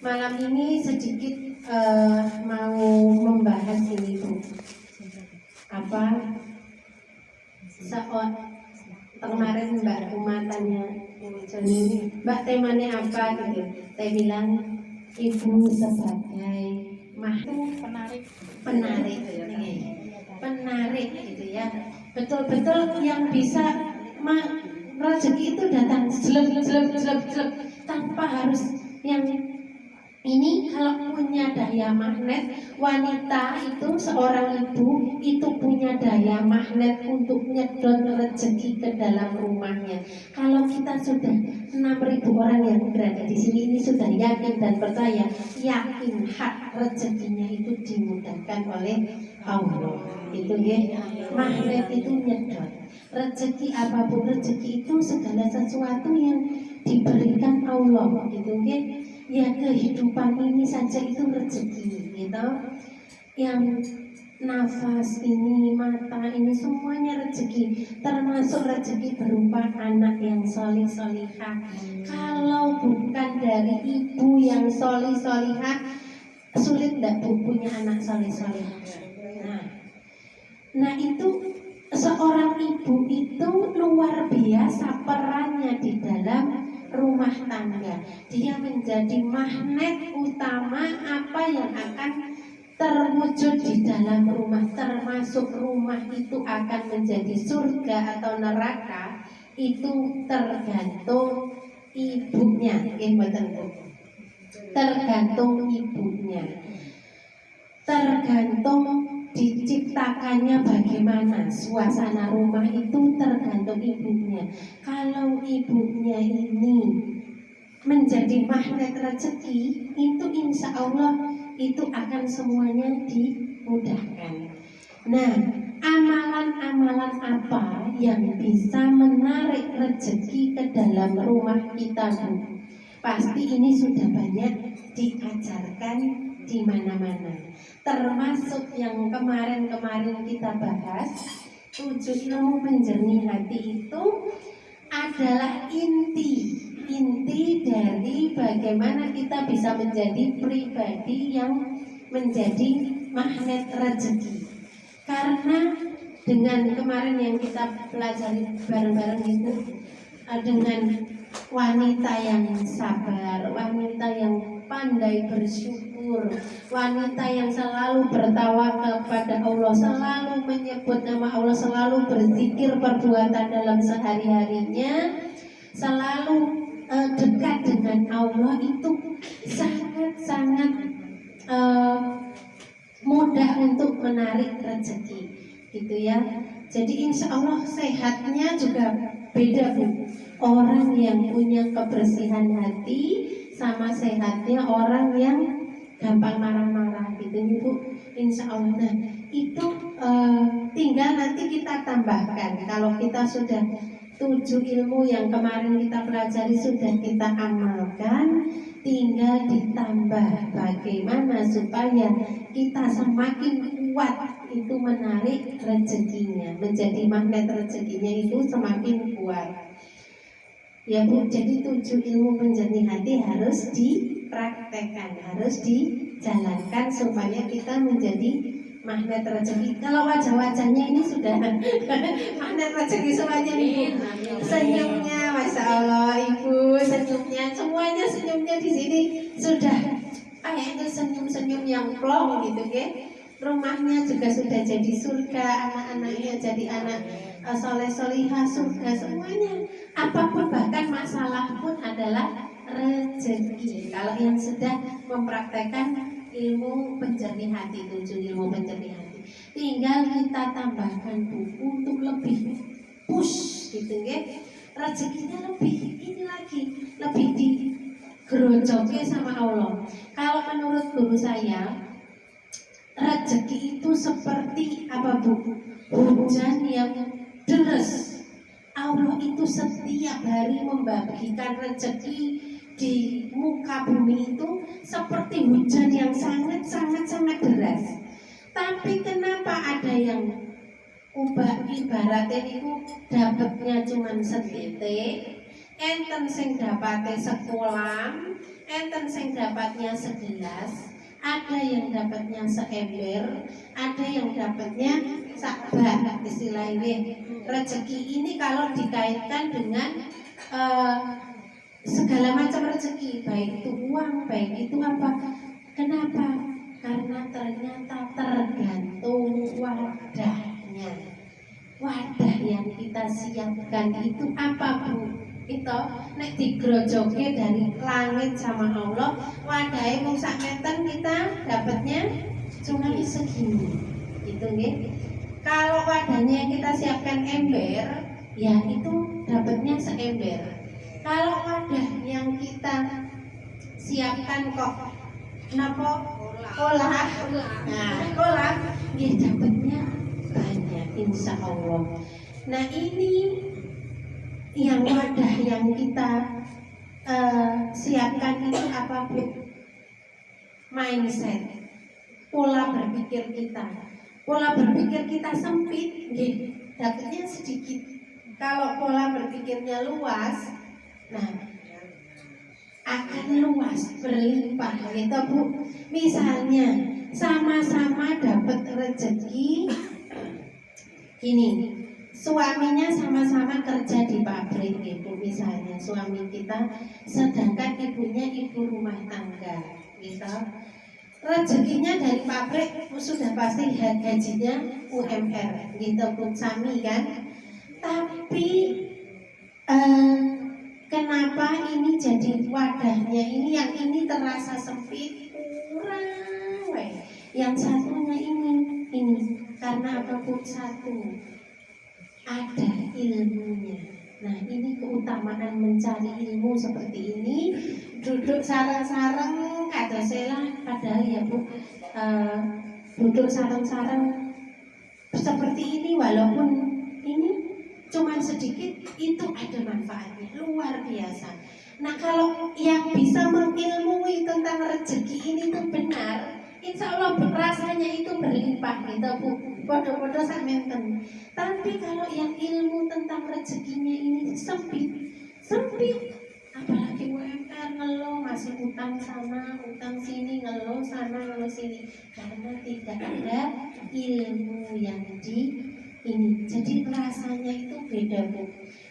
Malam ini sedikit mau membahas ini Bu. Apa kemarin Mbak Uma tanya ini, Mbak temanya apa gitu. Saya bilang ibu sebagai penarik gitu ya. Betul-betul yang bisa rezeki itu datang jelek tanpa harus yang ini. Kalau punya daya magnet, wanita itu seorang ibu itu punya daya magnet untuk nyedot rezeki ke dalam rumahnya. Kalau kita sudah 6.000 orang yang berada di sini ini sudah yakin dan percaya, yakin hak rezekinya itu dimudahkan oleh Allah. Itu ya, magnet itu nyedot. Rezeki apapun rezeki itu segala sesuatu yang diberikan Allah, gitu ya. Ya kehidupan ini saja itu rezeki, gitu. Yang nafas ini, mata ini semuanya rezeki, termasuk rezeki berupa anak yang solih-solihah. Kalau bukan dari ibu yang solih-solihah, sulit tidak Bu punya anak solih-solihah. Nah itu seorang ibu itu luar biasa perannya di dalam rumah tangga. Dia menjadi magnet utama apa yang akan terwujud di dalam rumah, termasuk rumah itu akan menjadi surga atau neraka, itu tergantung ibunya. Tergantung ibunya, tergantung diciptakannya bagaimana suasana rumah itu tergantung ibunya. Kalau ibunya ini menjadi magnet rezeki, itu insya Allah itu akan semuanya dimudahkan. Nah, amalan-amalan apa yang bisa menarik rezeki ke dalam rumah kita Bu? Pasti ini sudah banyak diajarkan di mana-mana. Termasuk yang kemarin kita bahas, 7 ilmu penjernih hati itu adalah inti dari bagaimana kita bisa menjadi pribadi yang menjadi magnet rezeki. Karena dengan kemarin yang kita pelajari bareng-bareng itu, dengan wanita yang sabar, wanita yang pandai bersyukur, wanita yang selalu bertawakal kepada Allah, selalu menyebut nama Allah, selalu berzikir perbuatan dalam sehari-harinya, selalu dekat dengan Allah, itu sangat-sangat mudah untuk menarik rezeki, gitu ya. Jadi insya Allah sehatnya juga beda Bu. Orang yang punya kebersihan hati sama sehatnya orang yang gampang marah-marah, gitu nih Bu. Insya Allah. Nah itu tinggal nanti kita tambahkan. Kalau kita sudah 7 ilmu yang kemarin kita pelajari sudah kita amalkan, tinggal ditambah bagaimana supaya kita semakin kuat itu menarik rezekinya, menjadi magnet rezekinya itu semakin kuat. Ya Bu, jadi 7 ilmu penjernih hati harus dipraktekkan, harus dijalankan supaya kita menjadi magnet rezeki. Kalau wajah-wajahnya ini sudah magnet rezeki semuanya nih Bu. Senyumnya, masya Allah Ibu, senyumnya, semuanya senyumnya di sini sudah kayak itu senyum-senyum yang plong gitu ya. Rumahnya juga sudah jadi surga, anak-anaknya jadi anak soleh-solihah surga semuanya. Apapun bahkan masalah pun adalah rezeki. Kalau yang sedang mempraktekkan ilmu penjernih hati, 7 ilmu penjernih hati, tinggal kita tambahkan buku untuk lebih push gitu ya, rezekinya lebih ini lagi, lebih digerojoknya sama Allah. Kalau menurut guru saya, rezeki itu seperti apa Bu? Hujan yang deras. Allah itu setiap hari membagikan rezeki di muka bumi itu seperti hujan yang sangat deras. Tapi kenapa ada yang ibaratnya itu dapatnya cuma setitik, enten sing dapate sekolah, enten sing dapatnya segelas, ada yang dapatnya seember, ada yang dapatnya sakbah. Istilahnya rezeki ini kalau dikaitkan dengan segala macam rezeki, baik itu uang, baik itu apa. Kenapa? Karena ternyata tergantung wadahnya. Wadah yang kita siapkan itu apa, Bu? Itu nek digrojoke dari langit sama Allah, wadahnya mung sak meten, kita dapatnya cuma segini. Gitu nggih. Kalau wadahnya yang kita siapkan ember, ya itu dapatnya seember. Kalau wadah yang kita siapkan kok napa olah, nah olah, ya dapatnya banyak insya Allah. Nah ini yang wadah yang kita siapkan itu apa, Bu? Mindset, pola berpikir kita. Pola berpikir kita sempit, dapatnya sedikit. Kalau pola berpikirnya luas, nah akan luas, berlimpah, gitu Bu. Misalnya sama-sama dapat rezeki, gini, suaminya sama-sama kerja di pabrik, gitu. Misalnya suami kita, sedangkan ibunya ibu rumah tangga, gitu. Rezekinya dari pabrik sudah pasti gajinya UMR, gitu Bu, sami kan. Tapi kenapa ini jadi wadahnya ini, yang ini terasa sempit, kurang, yang satunya ini karena apa, Bu? Satu, ada ilmunya. Nah ini keutamaan mencari ilmu seperti ini. Duduk sarang-sarang kata saya, padahal ya Bu, duduk sarang-sarang seperti ini walaupun ini cuma sedikit, itu ada manfaatnya luar biasa. Nah kalau yang bisa mengilmui tentang rezeki ini tuh benar, insya Allah rasanya itu berlimpah, gitu Bu. Bodoh-bodoh samenten. Tapi kalau yang ilmu tentang rezekinya ini sempit, apalagi UMR ngeluh, masih utang sana, utang sini, ngeluh sana, ngeluh sini, karena tidak ada ilmu yang di ini. Jadi rasanya itu beda Bu.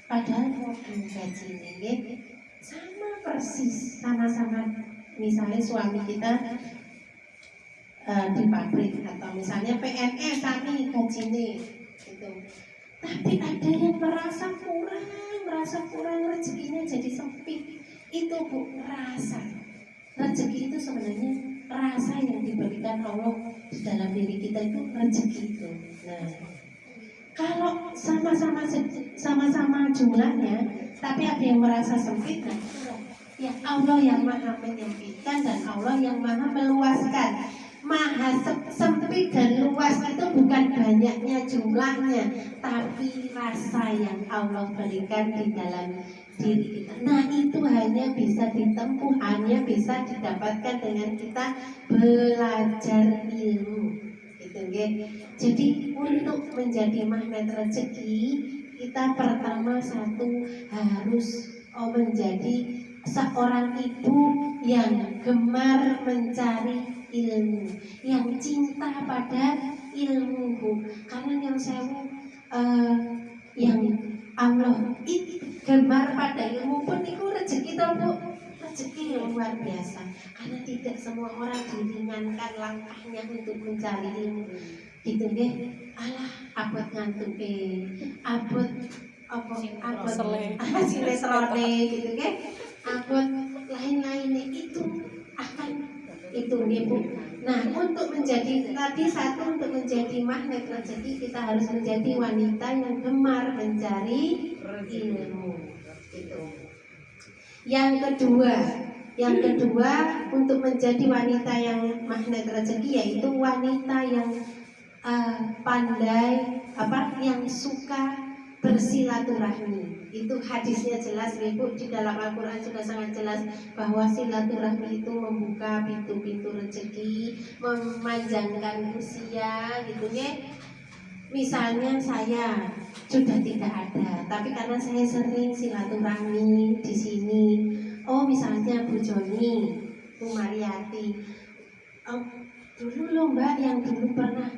Padahal mau gaji ini sama persis, sama-sama. Misalnya suami kita di pabrik atau misalnya PNS kami gajinya gitu. Tapi ada yang merasa kurang rezekinya jadi sempit. Itu Bu, rasa. Rezeki itu sebenarnya rasa yang diberikan Allah di dalam diri kita, itu rezeki itu. Nah, kalau sama-sama jumlahnya, tapi ada yang merasa sempit, nah ya Allah yang maha menyempitkan dan Allah yang maha meluaskan. Maha sempit dan luas itu bukan banyaknya jumlahnya, tapi rasa yang Allah berikan di dalam diri kita. Nah itu hanya bisa ditempuh, hanya bisa didapatkan dengan kita belajar ilmu, gitu ya. Jadi untuk menjadi magnet rezeki, kita pertama satu harus menjadi seorang ibu yang gemar mencari ilmu, yang cinta pada ilmu Bu. Karena yang sewu yang Allah itu gemar pada ilmu pun itu rezeki toh Bu, rezeki yang luar biasa. Karena tidak semua orang diringankan langkahnya untuk mencari ilmu, gitu deh. Alah abot ngantuk abot sinetrone gitu kan, abot lain-lainnya itu akan itu nih Bu. Nah untuk menjadi tadi satu, untuk menjadi magnet rezeki kita harus menjadi wanita yang gemar mencari ilmu itu. Yang kedua untuk menjadi wanita yang magnet rezeki, yaitu wanita yang pandai yang suka bersilaturahmi. Itu hadisnya jelas Ibu, di dalam Al-Quran juga sangat jelas bahwa silaturahmi itu membuka pintu-pintu rezeki, memanjangkan usia, gitu ya. Misalnya saya sudah tidak ada, tapi karena saya sering silaturahmi di sini, Oh misalnya Bu Joni, Bu Mariati, oh, dulu loh Mbak yang dulu pernah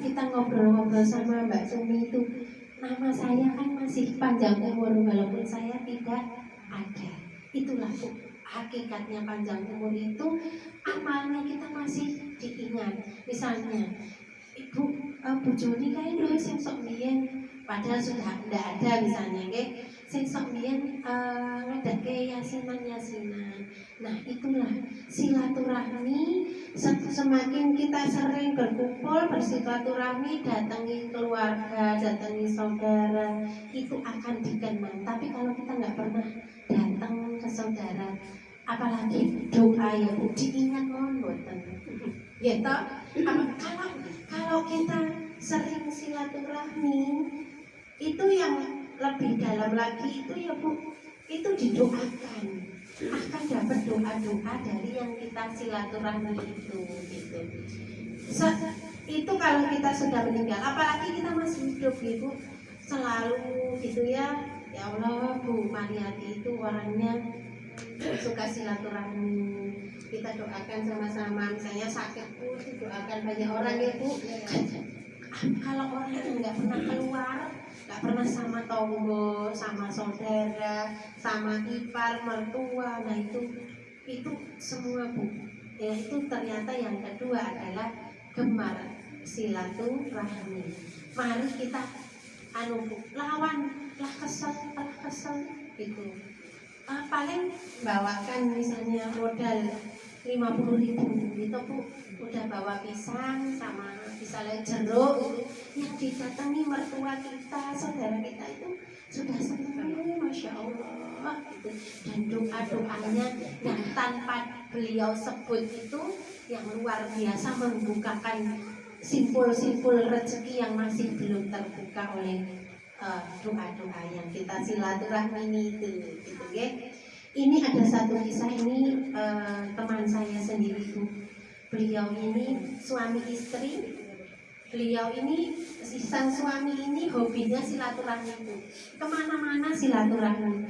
kita ngobrol-ngobrol sama Mbak Sumi itu, nama saya kan masih panjang umur walaupun saya tidak ada. Itulah Bu, hakikatnya panjang umur itu amalnya kita masih diingat. Misalnya Ibu Bu Joni kae lho sing sok biyen padahal sudah tidak ada misalnya nggih. Sing sok biyen ngedake yasinan. Nah, itulah silaturahmi. Semakin kita sering berkumpul, bersilaturahmi, datangi keluarga, datangi saudara, itu akan dikenang. Tapi kalau kita nggak pernah datang ke saudara, apalagi doa ya Bu, diingat mohon boten. Ya toh, kalau kita sering silaturahmi, itu yang lebih dalam lagi itu ya Bu, itu didoakan, akan dapat doa-doa dari yang kita silaturahmi itu gitu. Itu kalau kita sudah meninggal, apalagi kita masih hidup gitu, selalu gitu ya. Ya Allah, Bu Mariati itu orangnya suka silaturahmi. Kita doakan sama-sama, misalnya sakit Bu, doakan banyak orang ya Bu. Kalau orang yang nggak pernah keluar, nggak pernah sama tonggo, sama saudara, sama ipar, mertua, nah itu semua Bu. Ya itu ternyata yang kedua adalah gemar silaturahmi. Mari kita lawan lah kesel gitu. Paling bawakan misalnya modal 50.000 gitu Bu, udah bawa pisang sama misalnya jeruk gitu, yang didatangi mertua kita, saudara kita itu sudah senang, Masya Allah gitu. Dan doa-doanya yang tanpa beliau sebut itu yang luar biasa, membukakan simpul-simpul rezeki yang masih belum terbuka oleh doa-doa yang kita silaturahmi itu gitu ya. Ini ada satu kisah ini, teman saya sendiri Bu. Beliau ini suami istri. Beliau ini sang suami ini hobinya silaturahmi Bu. Kemana-mana silaturahmi.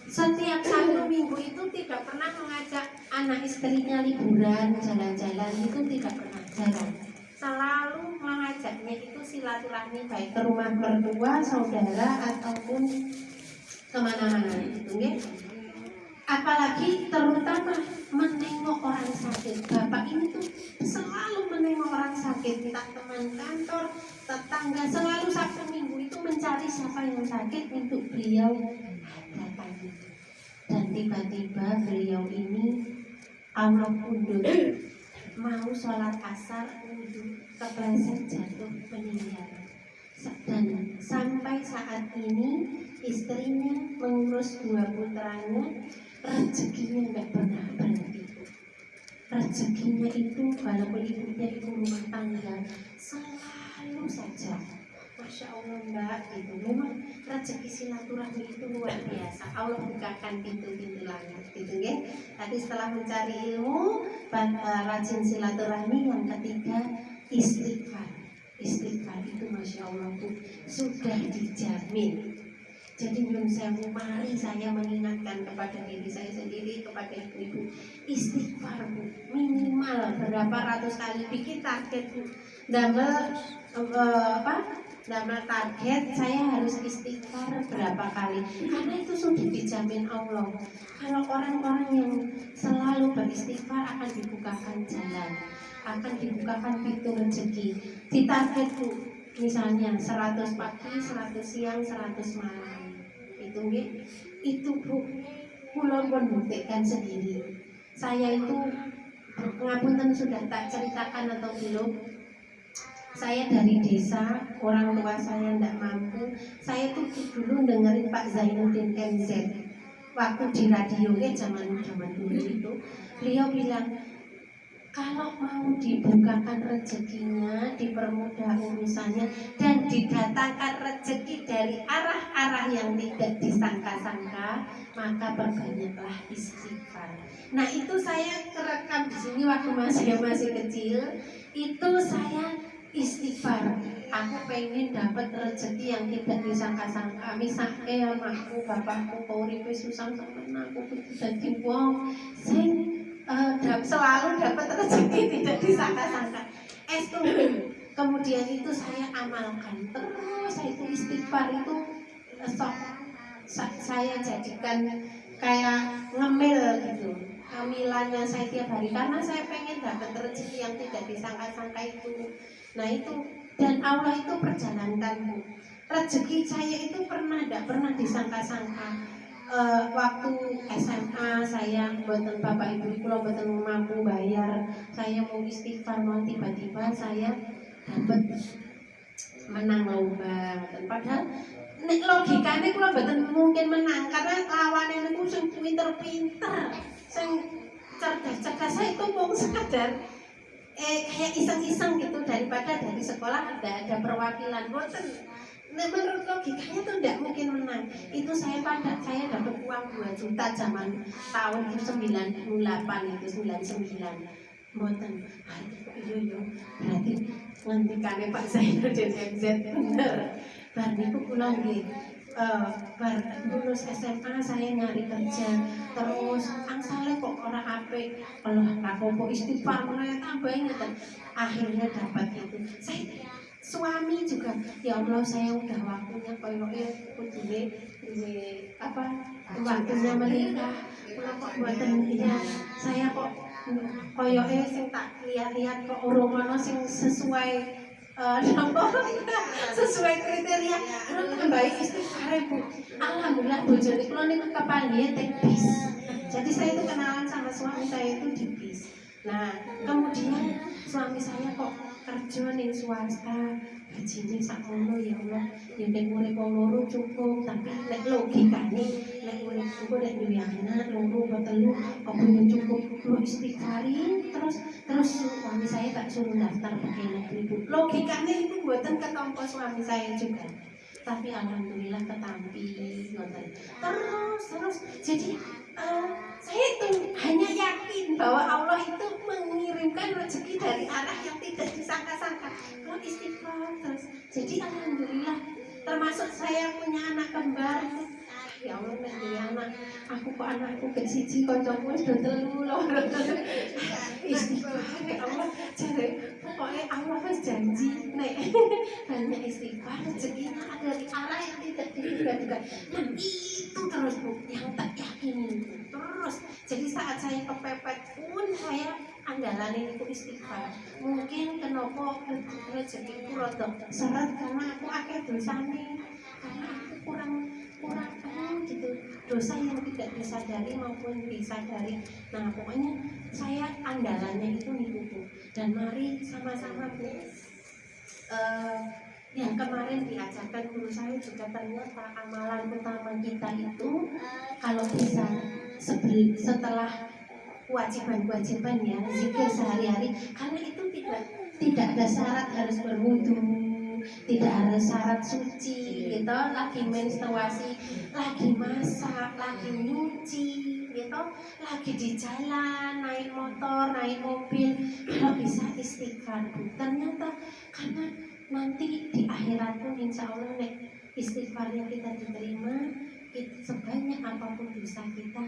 Setiap satu minggu itu tidak pernah mengajak anak istrinya liburan, jalan-jalan, itu tidak pernah, jarang. Selalu mengajaknya itu silaturahmi, baik ke rumah mertua, saudara, ataupun kemana-mana gitu ya. Apalagi terutama menengok orang sakit. Bapak ini tuh selalu menengok orang sakit, entah teman kantor, tetangga, selalu Sabtu Minggu itu mencari siapa yang sakit untuk beliau datangi. Dan tiba-tiba beliau ini Allah undur, mau sholat asar wudhu, kepleset jatuh meninggal. Dan sampai saat ini istrinya mengurus 2 putranya, rezekinya nggak pernah berhenti. Rezekinya itu walaupun ibunya itu rumah tangga, selalu saja, Masya Allah Mbak gitu. Memang rezeki silaturahmi itu luar biasa. Allah bukakan pintu-pintu langit gitu ya. Tadi setelah mencari ilmu, rajin silaturahmi. Yang ketiga istighfar. Istighfar itu Masya Allah Bu, sudah dijamin. Jadi nyun sewu, mari saya mengingatkan kepada diri saya sendiri, kepada ibu-ibu, istighfar Bu, minimal berapa ratus kali. Bikin target Bu, double target saya harus istighfar berapa kali, karena itu sudah dijamin Allah. Kalau orang-orang yang selalu beristighfar akan dibukakan jalan, akan dibukakan pintu rezeki. Ditarget Bu, misalnya 100 pagi, 100 siang, 100 malam. Itu Bu, kula pun buktikan sendiri. Saya itu ngapunten sudah tak ceritakan atau belum. Saya dari desa, orang tua saya tidak mampu. Saya tuh dulu dengerin Pak Zainuddin MZ waktu di radio ya, zaman dulu itu. Beliau bilang, kalau mau dibukakan rezekinya, dipermudah urusannya, dan didatangkan rezeki dari arah-arah yang tidak disangka-sangka, maka perbanyaklah istighfar. Nah itu saya kerekam di sini waktu masih kecil. Itu saya istighfar. Aku pengen dapat rezeki yang tidak disangka-sangka. Misalnya anakku, bapakku, uripe susah temen aku jadi wong sing selalu dapat rezeki tidak disangka-sangka. Kemudian itu saya amalkan terus. Saya itu istighfar itu saya jadikan kayak ngemil gitu. Camilannya saya tiap hari karena saya pengen dapat rezeki yang tidak disangka-sangka itu. Nah itu, dan Allah itu perjalankanku. Rezeki saya itu tidak pernah disangka-sangka. Waktu SMA saya buatan bapak ibu kalau buatan mampu bayar, saya mau istighfar mau tiba-tiba saya dapat menang lomba. Padahal nek logikane kula mboten mungkin menang karena lawane niku sing pinter-pinter, sing cerdas-cerdas. Saya itu mau sekadar kayak iseng-iseng gitu, daripada dari sekolah ada perwakilan boten. Nah, menurut logikanya itu tidak mungkin menang. Itu saya dapat uang 2 juta zaman tahun 98 itu 99. Boten. Iya berarti ngendikane Pak Zainuddin MZ bener. Bar niku kula nggih bar lulus SMA saya nyari kerja terus angsale kok ora apik. Allah rapopo istighfar meneh tambah ngeten. Akhirnya dapat itu. Saya suami juga, ya Allah saya udah waktunya koyoke kudune waktunya menikah. Kula kok mboten ya, saya kok koyoke sing tak lihat-lihat kok urung ana sing sesuai sesuai kriteria. Kula tambahi istighfar Bu. Alhamdulillah bojone kula niku kepanggihe teng bis. Jadi saya itu kenalan sama suami saya itu di bis. Nah, kemudian suami saya kok kerja ning swasta, gajine sakmono ya Allah. Ya nek urip loro cukup, tapi nek logikane nek urip cukup nek duwe anak loro apa telu kok belum cukup. Lu istighfari terus suami saya tak suruh daftar pakai negeri Bu. Logikane itu buatan ketompo suami saya juga. Tapi alhamdulillah ketampi ngoten. Terus jadi saya itu hanya yakin bahwa Allah itu mengirimkan rezeki dari arah yang tidak disangka-sangka. Kalau istighfar terus. Jadi alhamdulillah, termasuk saya punya anak kembar. Ya Allah nek anak aku kok anakku gak siji kancaku wis do telu loro. Istighfar ya Allah, jare pokoknya Allah wis janji nek hanya istighfar rezekinya ada di arah yang tidak diduga-duga. Dan itu terus Bu yang tak yakini terus. Jadi saat saya kepepet pun saya andalan itu istighfar. Mungkin kenapa rezekiku rada seret karena aku akeh dosane, karena aku kurang gitu, dosa yang tidak disadari maupun disadari. Nah pokoknya saya andalannya itu Bu. Dan mari sama-sama Bu, yang kemarin diajarkan guru saya juga ternyata amalan utama kita itu kalau bisa setelah kewajiban ya zikir sehari-hari, karena itu tidak ada syarat harus berwudu, tidak ada syarat suci gitu, lagi menstruasi, lagi masak, lagi nyuci gitu, lagi di jalan, naik motor, naik mobil, kalau bisa istighfar Bu. Ternyata karena nanti di akhirat pun insya Allah istighfarnya kita diterima, sebanyak apapun dosa kita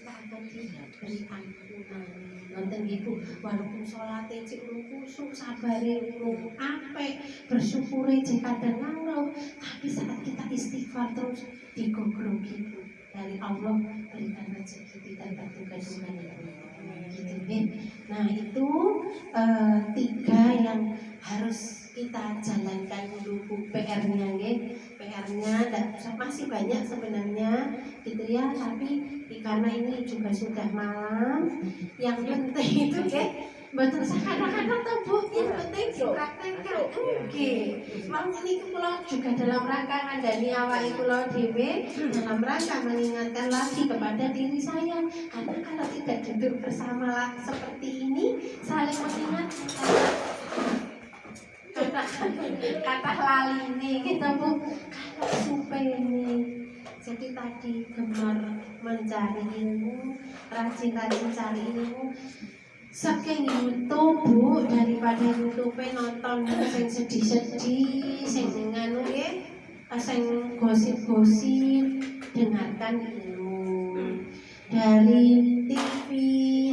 akan diberi ampunan. Nonton ibu, walaupun sholatnya cik kusuk, sabare apik, bersyukure cik kadang nanglo, tapi saat kita istighfar terus digogrogi Bu, dari Allah berikan rezeki tidak terduga-duga gitu deh. Nah itu 3 yang harus kita jalankan dulu Bu, PR-nya nggih. PR-nya masih banyak sebenarnya gitu ya, tapi karena ini juga sudah malam, yang penting itu betul kadang-kadang tuh Bu, yang penting dipraktekkan. Oke. Mau ini kula juga dalam rangka ngandani awake kula dhewe, dalam rangka mengingatkan lagi kepada diri saya, karena kalau tidak duduk bersama seperti ini, saling mengingatkan kata lali nih kita Bu, kalau supene. Jadi tadi gemar mencari ilmu, rajin-rajin cari ilmu, saking YouTube Bu, daripada YouTube nonton sing sedih-sedih, sing nganu nggih, sing gosip-gosip, dengarkan ilmu. Dari TV,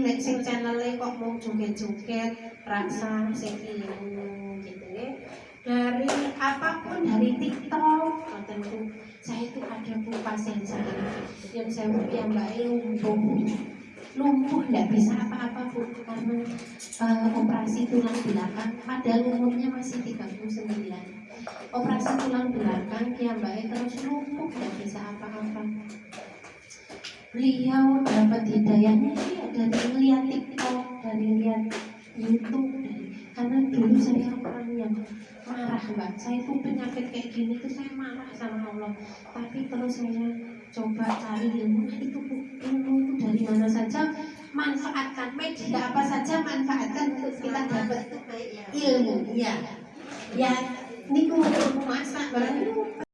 nek sing channel-e kok mau joget-joget, rasa sing ilmu gitu ya. Dari apapun, dari TikTok, tentu saya itu ada Bu pasien saya yang saya lumpuh nggak bisa apa-apa Bu karena operasi tulang belakang, padahal umurnya masih 39. Operasi tulang belakang dia terus lumpuh nggak bisa apa-apa. Beliau dapat hidayahnya ya dari melihat TikTok, dari lihat YouTube, karena dulu saya orang yang marah Mbak. Saya tuh penyakit kayak gini tuh saya marah sama Allah. Tapi terus saya coba cari ilmu, itu ilmu itu dari mana saja, manfaatkan media apa saja, manfaatkan untuk kita dapat ilmu. Ya, ya, ini untuk masak barang itu